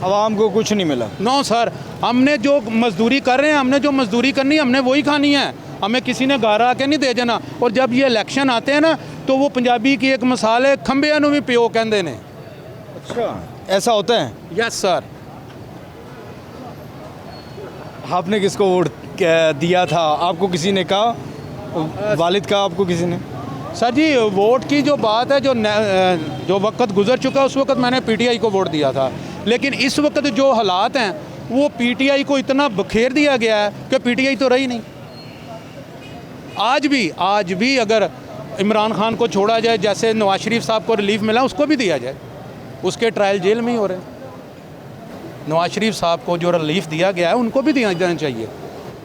आवाम को कुछ नहीं मिला। नो सर, हमने जो मजदूरी कर रहे हैं, हमने जो मजदूरी करनी है हमने वही खानी है, हमें किसी ने गारा आके नहीं दे जाना। और जब ये इलेक्शन आते हैं ना तो वो पंजाबी की एक मिसाल है, खंबे नूं भी प्यो कहंदे ने। अच्छा, ऐसा होता है? Yes sir. आपने किसको वोट दिया था? आपको किसी ने कहा? वालिद का आपको किसी ने? सर जी, वोट की जो बात है, जो वक्त गुजर चुका उस वक्त मैंने पीटीआई को वोट दिया था, लेकिन इस वक्त जो हालात हैं वो पीटीआई को इतना बखेर दिया गया है कि पीटीआई तो रही नहीं। आज भी अगर इमरान खान को छोड़ा जाए, जैसे नवाज शरीफ साहब को रिलीफ मिला उसको भी दिया जाए, उसके ट्रायल जेल में ही हो रहे हैं। नवाज शरीफ साहब को जो रिलीफ दिया गया है उनको भी दिया जाना चाहिए,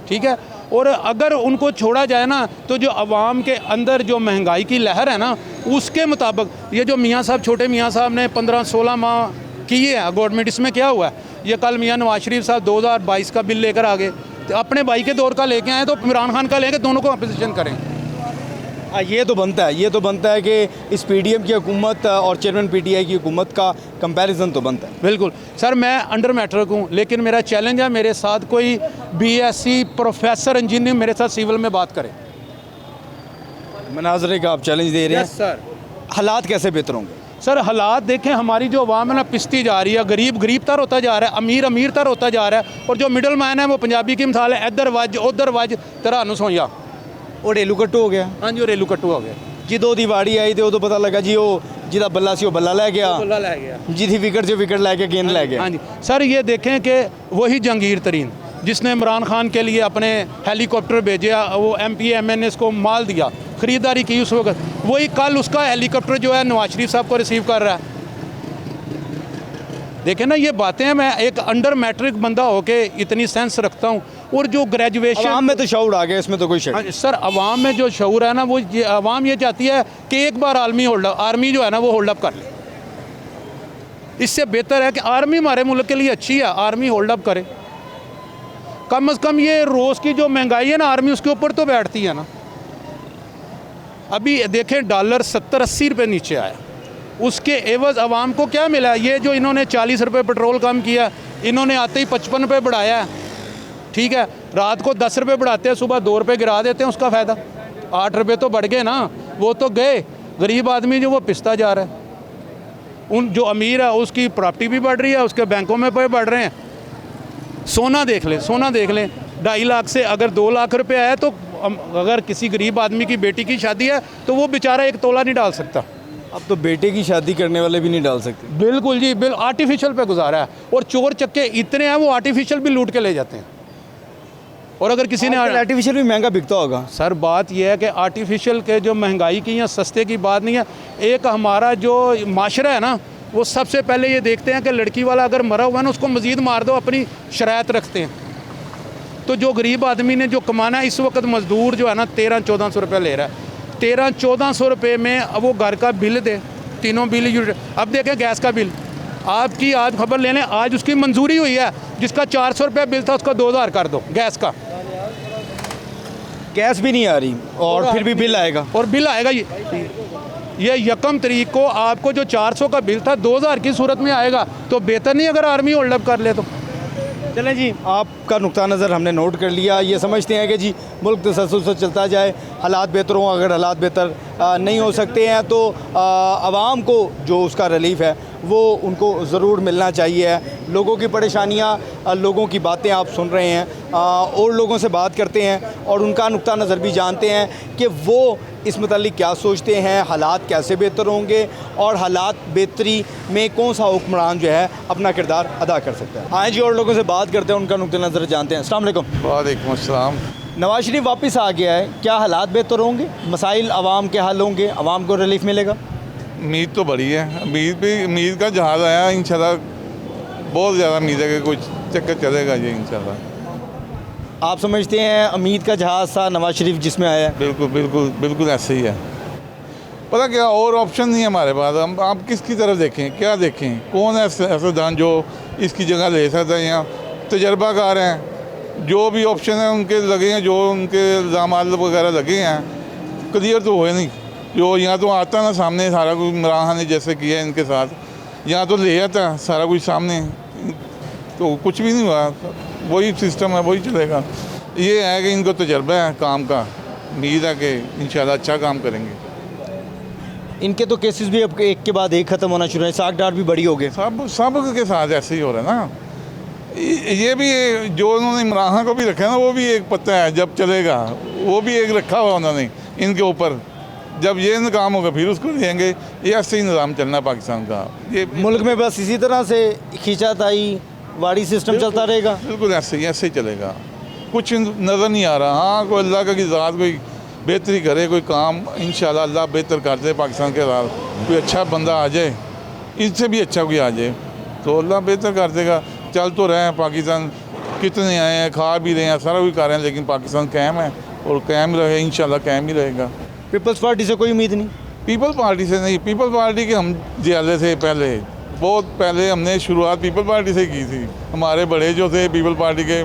ठीक है। और अगर उनको छोड़ा जाए ना तो जो आवाम के अंदर जो महंगाई की लहर है ना, उसके मुताबिक ये जो मियाँ साहब, छोटे मियाँ साहब ने 15-16 माह किए हैं गवर्नमेंट, इसमें क्या हुआ है? ये कल मियाँ नवाज शरीफ साहब 2022 का बिल लेकर आ गए, तो अपने भाई के दौर का लेके आए तो इमरान खान का लेके दोनों को अपोजिशन करें। ये तो बनता है कि इस पीडीएम की हुकूमत और चेयरमैन पीटीआई की हुकूमत का कंपैरिजन तो बनता है। बिल्कुल सर, मैं अंडर मैट्रिक हूँ, लेकिन मेरा चैलेंज है मेरे साथ कोई बीएससी प्रोफेसर इंजीनियर मेरे साथ सिविल में बात करे। मनाजरे का आप चैलेंज दे रहे हैं। सर, हालात कैसे बेहतर होंगे? सर हालात देखें, हमारी जो आवाम है ना पिसती जा रही है, गरीब गरीब तर होता जा रहा है, अमीर अमीर तर होता जा रहा है, और जो मिडल मैन है वो पंजाबी की मिसाल है, इधर वज उधर वज तरह नु सोया ਉਹ ਰੇਲੂ ਕੱਟੂ ਹੋ ਗਿਆ। हाँ जी, रेलू कट्टू हो गया, ਜਦੋਂ ਦੀਵਾੜੀ ਆਈ ਤੇ ਉਦੋਂ ਪਤਾ ਲੱਗਾ ਜੀ ਉਹ ਜਿਹਦਾ ਬੱਲਾ ਸੀ ਉਹ ਬੱਲਾ ਲੈ ਗਿਆ, बल्ला लै गया। ਜਿਹਦੀ ਵਿਕਟ 'ਚ ਵਿਕਟ ਲੈ ਕੇ गेंद ਲੈ ਗਿਆ। हाँ जी सर, ये देखें कि वही जहांगीर तरीन जिसने इमरान खान के लिए अपने हेलीकॉप्टर भेजे, वो MP MNS को माल दिया, ख़रीदारी की उस वक्त, वही कल उसका हेलीकॉप्टर जो है नवाज शरीफ साहब को रिसीव कर रहा है। देखें ना ये बातें हैं, मैं एक अंडर मैट्रिक बंदा होके इतनी सेंस रखता हूँ, और जो ग्रेजुएशन आवाम में तो शऊर आ गया, इसमें तो कोई शक हाँ सर, आवाम में जो शऊर है ना, वो आवाम ये चाहती है कि एक बार आर्मी जो है ना वो होल्ड अप कर ले। इससे बेहतर है कि आर्मी हमारे मुल्क के लिए अच्छी है, आर्मी होल्ड अप करे। कम से कम ये रोज़ की जो महंगाई है ना, आर्मी उसके ऊपर तो बैठती है ना। अभी देखें डॉलर 70-80 रुपये नीचे आया, उसके एवज आवाम को क्या मिला? ये जो इन्होंने 40 रुपये पेट्रोल कम किया, इन्होंने आते ही 55 रुपये बढ़ाया है, ठीक है, रात को 10 रुपये बढ़ाते हैं, सुबह 2 रुपये गिरा देते हैं, उसका फ़ायदा 8 रुपये तो बढ़ गए ना, वो तो गए। गरीब आदमी जो वो पिसता जा रहा है, उन जो अमीर है उसकी प्रॉपर्टी भी बढ़ रही है, उसके बैंकों में पे बढ़ रहे हैं। सोना देख लें, 2.5 लाख से अगर 2 लाख रुपये आया, तो अगर किसी गरीब आदमी की बेटी की शादी है तो वो बेचारा 1 तोला नहीं डाल सकता। अब तो बेटे की शादी करने वाले भी नहीं डाल सकते। बिल्कुल जी, आर्टिफिशियल पे गुजारा है, और चोर चक्के इतने हैं वो आर्टिफिशियल भी लूट के ले जाते हैं। और अगर किसी ने आर्टिफिशियल भी महंगा बिकता होगा। सर बात यह है कि आर्टिफिशियल के जो महंगाई की या सस्ते की बात नहीं है, एक हमारा जो माशरा है ना, वो सबसे पहले ये देखते हैं कि लड़की वाला अगर मरा हुआ है ना उसको मज़ीद मार दो, अपनी शरायत रखते हैं। तो जो गरीब आदमी ने जो कमाना है, इस वक्त मज़दूर जो है ना 1300-1400 रुपये ले रहा है, 1300-1400 रुपये में अब वो घर का बिल दे, तीनों बिल यूनिट। अब देखें गैस का बिल, आपकी आज खबर ले लें, आज उसकी मंजूरी हुई है, जिसका 400 रुपये बिल था उसका 2000 कर दो गैस का। गैस भी नहीं आ रही और फिर भी बिल आएगा, और बिल आएगा। ये 1 तारीख को आपको जो 400 का बिल था 2000 की सूरत में आएगा, तो बेहतर नहीं अगर आर्मी होल्ड अप कर ले तो। चलें जी, आपका नुक्ता नज़र हमने नोट कर लिया। ये समझते हैं कि जी मुल्क तसलसल से चलता जाए, हालात बेहतर हों। अगर हालात बेहतर नहीं हो सकते हैं तो आवाम को जो उसका रिलीफ है वो उनको ज़रूर मिलना चाहिए। लोगों की परेशानियाँ, लोगों की बातें आप सुन रहे हैं, और लोगों से बात करते हैं और उनका नुक्ता नज़र भी जानते हैं कि वो इस मुतालिक क्या सोचते हैं, हालात कैसे बेहतर होंगे और हालात बेहतरी में कौन सा हुक्मरान जो है अपना किरदार अदा कर सकता है। आए जी और लोगों से बात करते हैं, उनका नुक्ता नज़र जानते हैं। अस्सलाम वालेकुम। वालेकुम अस्सलाम। नवाज शरीफ वापस आ गया है, क्या हालात बेहतर होंगे? मसाइल आवाम के हल होंगे, आवाम को रिलीफ मिलेगा? उम्मीद तो बड़ी है, उम्मीद का जहाज़ आया, इंशाल्लाह बहुत ज़्यादा उम्मीद है कि कुछ चक्कर चलेगा ये इंशाल्लाह। आप समझते हैं उम्मीद का जहाज़ था नवाज शरीफ जिसमें आया है? बिल्कुल बिल्कुल बिल्कुल ऐसे ही है। पता क्या, और ऑप्शन नहीं है हमारे पास। हम आप किसकी तरफ देखें, क्या देखें, कौन है सियासतदान जो इसकी जगह ले सकता है? यहाँ तजर्बाकार हैं, जो भी ऑप्शन है उनके लगे हैं, जो उनके इल्ज़ाम वगैरह लगे हैं, क्लियर तो हुए नहीं। जो यहाँ तो आता ना सामने सारा कुछ, इमरान खान ने जैसे किया है इनके साथ, यहाँ तो ले आता सारा कुछ सामने, तो कुछ भी नहीं हुआ। वही सिस्टम है, वही चलेगा। ये है कि इनको तजर्बा है काम का, उम्मीद है कि इंशाल्लाह अच्छा काम करेंगे। इनके तो केसेस भी अब एक के बाद एक ख़त्म होना शुरू है, साख डाट भी बड़ी हो गए। सब के साथ ऐसे ही हो रहा है ना। ये भी जो उन्होंने इमरान खान को भी रखा है ना, वो भी एक पत्ता है, जब चलेगा वो भी एक रखा हुआ उन्होंने इनके ऊपर। जब ये नाकाम होगा फिर उसको देंगे। ये ऐसे ही निज़ाम चलना है पाकिस्तान का। ये मुल्क में बस इसी तरह से खींचाताई वाड़ी सिस्टम चलता रहेगा। बिल्कुल ऐसे ही चलेगा। कुछ नज़र नहीं आ रहा। हाँ, कोई अल्लाह का की ज़ात कोई बेहतरी करे, कोई काम इंशाल्लाह अल्लाह बेहतर कर दे पाकिस्तान के साथ। कोई अच्छा बंदा आ जाए, इससे भी अच्छा कोई आ जाए तो अल्लाह बेहतर कर देगा। चल तो रहे हैं पाकिस्तान, कितने आए हैं, खा भी रहे हैं, सारा कुछ कर रहे हैं, लेकिन पाकिस्तान कायम है और कायम रहे, इंशाल्लाह कायम ही रहेगा। पीपल्स पार्टी से कोई उम्मीद नहीं? पीपल पार्टी से नहीं, पीपल पार्टी के हम ज़्यादा थे पहले, बहुत पहले हमने शुरुआत पीपल पार्टी से की थी। हमारे बड़े जो थे पीपल पार्टी के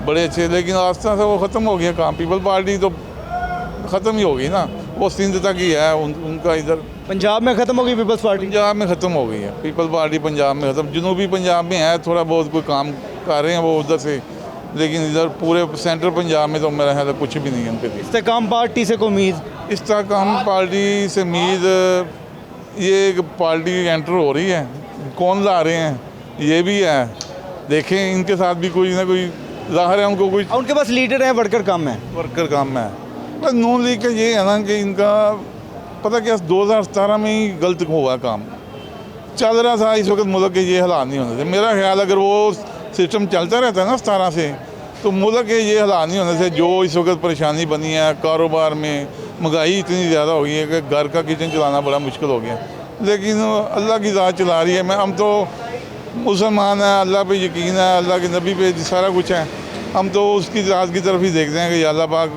बड़े अच्छे, लेकिन आस्ता से वो ख़त्म हो गया काम। पीपल पार्टी तो ख़त्म ही हो गई ना, वो सिंध तक ही है उनका। इधर पंजाब में ख़त्म हो गई पीपल्स पार्टी? पंजाब में ख़त्म हो गई है पीपल पार्टी, पंजाब में ख़त्म। जनूबी पंजाब में है, थोड़ा बहुत कोई काम कर रहे हैं वो उधर से, लेकिन इधर पूरे सेंट्रल पंजाब में तो मेरा ख्याल है कुछ भी नहीं है उनके लिए। इस्तेकाम पार्टी से कोई उम्मीद? इस्तेकाम पार्टी से उम्मीद, ये एक पार्टी एंटर हो रही है, कौन ला रहे हैं ये भी है, देखें इनके साथ भी कोई ना कोई ज़ाहिर है उनको कोई उनके पास लीडर है, वर्कर कम है। वर्कर काम है। बस नून लीग का ये है ना कि इनका पता क्या 2017 में ही गलत हुआ काम, चल रहा था इस वक्त मुल्क के ये हालात नहीं होने थे। मेरा ख्याल अगर वो सिस्टम चलता रहता है ना 17 से, तो मुल्क के ये हालात नहीं होने थे जो इस वक्त परेशानी बनी है। कारोबार में महंगाई इतनी ज़्यादा हो गई है कि घर का किचन चलाना बड़ा मुश्किल हो गया, लेकिन अल्लाह की ज़ात चला रही है। हम तो मुसलमान हैं, अल्लाह पे यकीन है, अल्लाह के नबी पे सारा कुछ है, हम तो उसकी ज़ात की तरफ ही देखते हैं कि अल्लाह पाक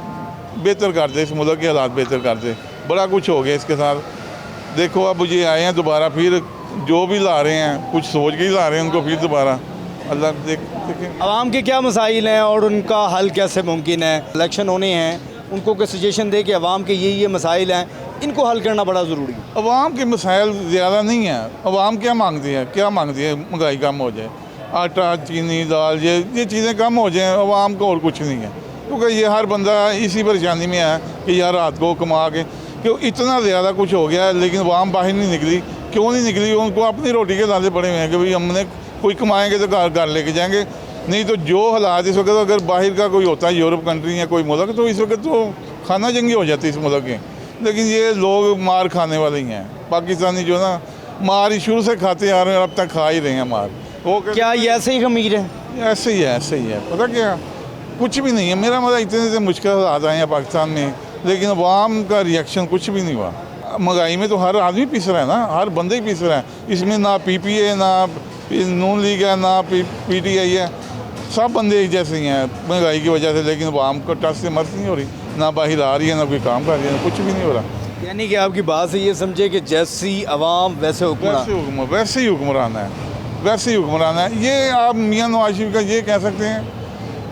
बेहतर कर दे, इस मुल्क के हालात बेहतर कर दे। बड़ा कुछ हो गया इसके साथ। देखो अब ये आए हैं दोबारा, फिर जो भी ला रहे हैं कुछ सोच के ही ला रहे हैं उनको, फिर दोबारा अल्लाह देखें। आवाम के क्या मसाइल हैं और उनका हल कैसे मुमकिन है? इलेक्शन होने हैं, उनको कोई सजेशन दे कि अवाम के ये मसाइल हैं, इनको हल करना बड़ा ज़रूरी है। अवाम के मसाइल ज़्यादा नहीं है। अवाम क्या मांगती है? क्या मांगती है? महंगाई कम हो जाए, आटा चीनी दाल ये चीज़ें कम हो जाएँ, अवाम को और कुछ नहीं है। क्योंकि ये हर बंदा इसी परेशानी में है कि यार रात को कमा के, क्यों इतना ज़्यादा कुछ हो गया है, लेकिन अवाम बाहर नहीं निकली। क्यों नहीं निकली? उनको अपनी रोटी के लाले पड़े हुए हैं कि भाई हमने कोई कमाएंगे तो घर लेके जाएंगे, नहीं तो जो हालात इस वक्त, अगर बाहर का कोई होता है यूरोप कंट्री या कोई मुल्क, तो इस वक्त तो खाना जंगी हो जाती है इस मुल्क के। लेकिन ये लोग मार खाने वाले ही हैं, पाकिस्तानी जो ना मार ही शुरू से खाते आ रहे हैं और अब तक खा ही रहे हैं मार। वो क्या ये ऐसे ही अमीर है? ऐसे ही है, ऐसे ही है। पता क्या, कुछ भी नहीं है। मेरा मतलब इतने से मुश्किल हालात आए हैं पाकिस्तान में, लेकिन अवाम का रिएक्शन कुछ भी नहीं हुआ। महंगाई में तो हर आदमी पीस रहा है ना, हर बंदे ही पीस रहा है। इसमें ना PPA, ना नून लीग है, ना PTI है, सब बंदे एक जैसे ही हैं महंगाई की वजह से। लेकिन अवाम को टच से मर्ज नहीं हो रही, ना बाहर आ रही है, ना कोई काम कर रही है, कुछ भी नहीं हो रहा। यानी कि आपकी बात से ये समझे कि जैसी अवाम वैसे हुक्मरान, वैसे ही हुक्मरान है, वैसे ही हुक्मरान है। ये आप मियाँ नवाज शरीफ का ये कह सकते हैं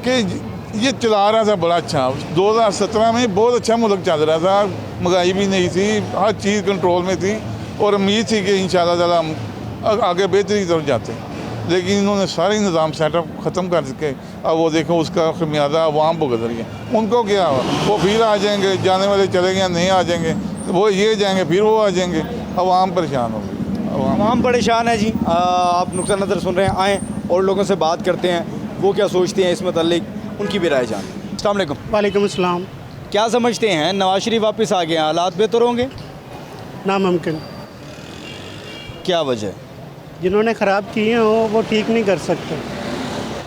कि ये चला रहा था बड़ा अच्छा। 2017 में बहुत अच्छा मुल्क चल रहा था, महंगाई भी नहीं थी, हर चीज़ कंट्रोल में थी और उम्मीद थी कि इंशाल्लाह ताला हम आगे बेहतरी की तरफ जाते। लेकिन इन्होंने सारे निज़ाम सेटअप ख़त्म कर सके। अब वो देखो उसका खमियाजा अवाम भुगत रही है। उनको क्या हुआ? वो फिर आ जाएंगे, जाने वाले चले गए, नहीं आ जाएंगे, वो ये जाएंगे फिर वो आ जाएंगे, अवाम परेशान हो गई। अवाम परेशान है जी। आप नुक्ता नज़र सुन रहे हैं, आएँ और लोगों से बात करते हैं, वो क्या सोचते हैं इस मतलब, उनकी भी राय जान। अस्सलाम वालेकुम। वालेकुम अस्सलाम। क्या समझते हैं, नवाज शरीफ वापस आ गए, हालात बेहतर होंगे? नामुमकिन। क्या वजह? जिन्होंने ख़राब किए हो वो ठीक नहीं कर सकते।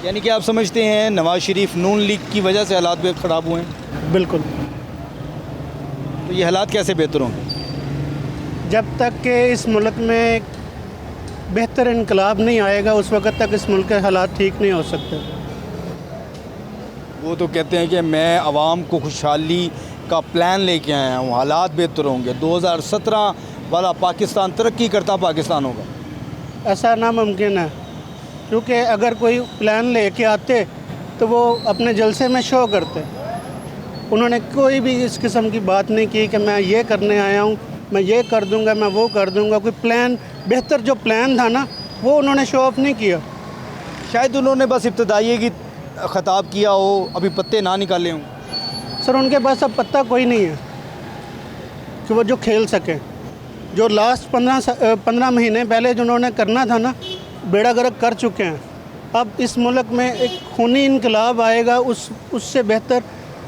यानी कि आप समझते हैं नवाज शरीफ नून लीग की वजह से हालात भी ख़राब हुए हैं? बिल्कुल। तो ये हालात कैसे बेहतर होंगे? जब तक कि इस मुल्क में बेहतर इनकलाब नहीं आएगा, उस वक्त तक इस मुल्क के हालात ठीक नहीं हो सकते। वो तो कहते हैं कि मैं आवाम को खुशहाली का प्लान लेके आया हूँ, हालात बेहतर होंगे, 2017 वाला पाकिस्तान तरक्की करता पाकिस्तान होगा। ऐसा नामुमकिन है, क्योंकि अगर कोई प्लान लेके आते तो वो अपने जलसे में शो करते। उन्होंने कोई भी इस किस्म की बात नहीं की कि मैं ये करने आया हूँ, मैं ये कर दूँगा, मैं वो कर दूँगा। कोई प्लान, बेहतर जो प्लान था ना, वो उन्होंने शो ऑफ नहीं किया। शायद उन्होंने बस इब्तदाई की ख़ताब किया हो, अभी पत्ते ना निकाले हों। सर उनके पास अब पत्ता कोई नहीं है कि वो जो खेल सकें। जो लास्ट 15 महीने पहले जो उन्होंने करना था ना, बेड़ा गर्क कर चुके हैं। अब इस मुल्क में एक खूनी इनकलाब आएगा, उससे बेहतर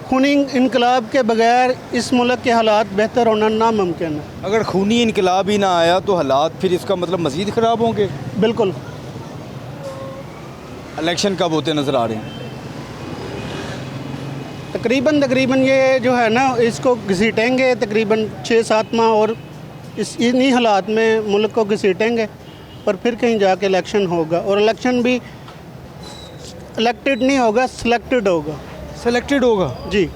खूनी इनकलाब के बगैर इस मुल्क के हालात बेहतर होना नामुमकिन है। अगर खूनी इनकलाब ही ना आया तो हालात फिर इसका मतलब मज़ीद ख़राब होंगे। बिल्कुल। इलेक्शन कब होते नज़र आ रहे हैं? तकरीबन ये जो है ना, इसको घसीटेंगे तकरीबन 6-7 माह और इन्हीं हालात में मुल्क को घसीटेंगे, पर फिर कहीं जाके इलेक्शन होगा। और इलेक्शन भी इलेक्टेड नहीं होगा, सिलेक्टेड होगा। सिलेक्टेड होगा जी,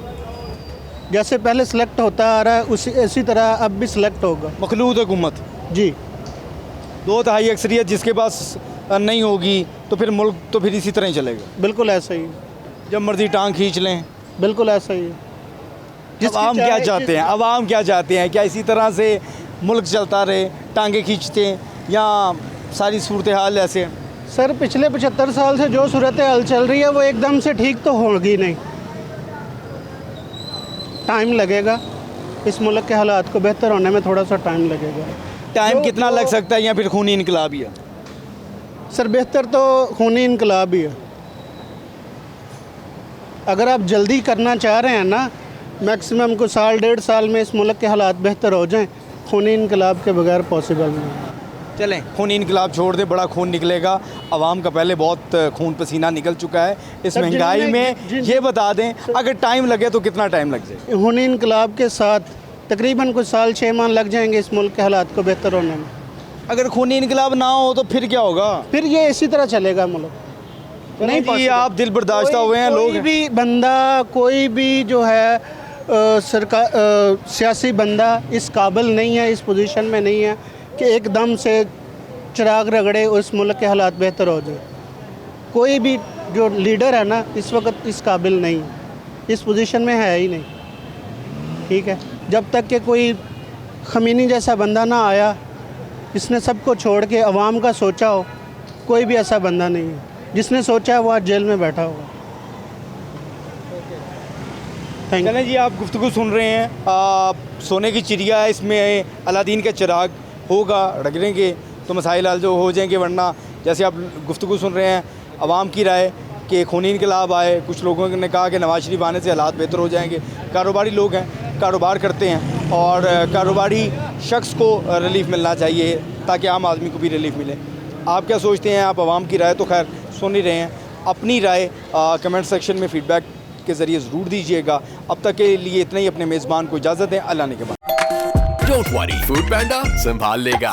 जैसे पहले सिलेक्ट होता आ रहा है इसी तरह अब भी सिलेक्ट होगा। मखलूत हुकूमत जी, 2/3 अक्सरियत जिसके पास नहीं होगी तो फिर मुल्क तो फिर इसी तरह ही चलेगा। बिल्कुल ऐसा ही, जब मर्जी टांग खींच लें। बिल्कुल ऐसा ही। आवाम क्या चाहते हैं, आवाम क्या चाहते हैं? क्या इसी तरह से मुल्क चलता रहे, टांगे खींचते या सारी सूरत हाल ऐसे? सर पिछले 75 साल से जो सूरत हाल चल रही है वो एकदम से ठीक तो होगी नहीं, टाइम लगेगा। इस मुल्क के हालात को बेहतर होने में थोड़ा सा टाइम लगेगा। टाइम कितना लग सकता है या फिर खूनी इनकलाब ही है? सर बेहतर तो खूनी इनकलाब ही है। अगर आप जल्दी करना चाह रहे हैं ना, मैक्सिमम को 1.5 साल में इस मुल्क के हालात बेहतर हो जाएं, खूनी इनकलाब के बगैर पॉसिबल नहीं। चलें, खूनी इनकलाब छोड़ दे, बड़ा खून निकलेगा। आवाम का पहले बहुत खून पसीना निकल चुका है इस सर, महंगाई में। ये बता दें अगर टाइम लगे तो कितना टाइम लग जाए? खूनी इनकलाब के साथ तकरीबन कुछ साल 6 माह लग जाएंगे इस मुल्क के हालात को बेहतर होने में। अगर खूनी इनकलाब ना हो तो फिर क्या होगा? फिर ये इसी तरह चलेगा मुल्क। नहीं जी, आप दिल बर्दाश्त हुए हैं लोग। कोई भी बंदा, कोई भी जो है सरकार सियासी बंदा इस काबिल नहीं है, इस पोजीशन में नहीं है कि एकदम से चिराग रगड़े उस मुल्क के हालात बेहतर हो जाए। कोई भी जो लीडर है ना इस वक्त इस काबिल नहीं, इस पोजीशन में है ही नहीं। ठीक है, जब तक कि कोई खमीनी जैसा बंदा ना आया जिसने सबको छोड़ के अवाम का सोचा हो, कोई भी ऐसा बंदा नहीं है। जिसने सोचा है वो आज जेल में बैठा होगा। Thank you. चलें जी, आप गुफ्तगू सुन रहे हैं। सोने की चिड़िया है, इसमें अलादीन का चिराग होगा, रगड़ेंगे तो मसाइल हल जो हो जाएंगे, वरना जैसे आप गुफ्तगू सुन रहे हैं आवाम की राय कि खूनी इनकलाब आए। कुछ लोगों ने कहा कि नवाज शरीफ आने से हालात बेहतर हो जाएंगे। कारोबारी लोग हैं, कारोबार करते हैं और कारोबारी शख्स को रिलीफ मिलना चाहिए ताकि आम आदमी को भी रिलीफ मिले। आप क्या सोचते हैं? आप आवाम की राय तो खैर सुन ही रहे हैं, अपनी राय कमेंट सेक्शन में फीडबैक के ज़रिए ज़रूर दीजिएगा। अब तक के लिए इतना ही। अपने मेज़बान को इजाज़त दें। अल्लाह ने के बाद। डोंट वरी, फूड पांडा संभाल लेगा।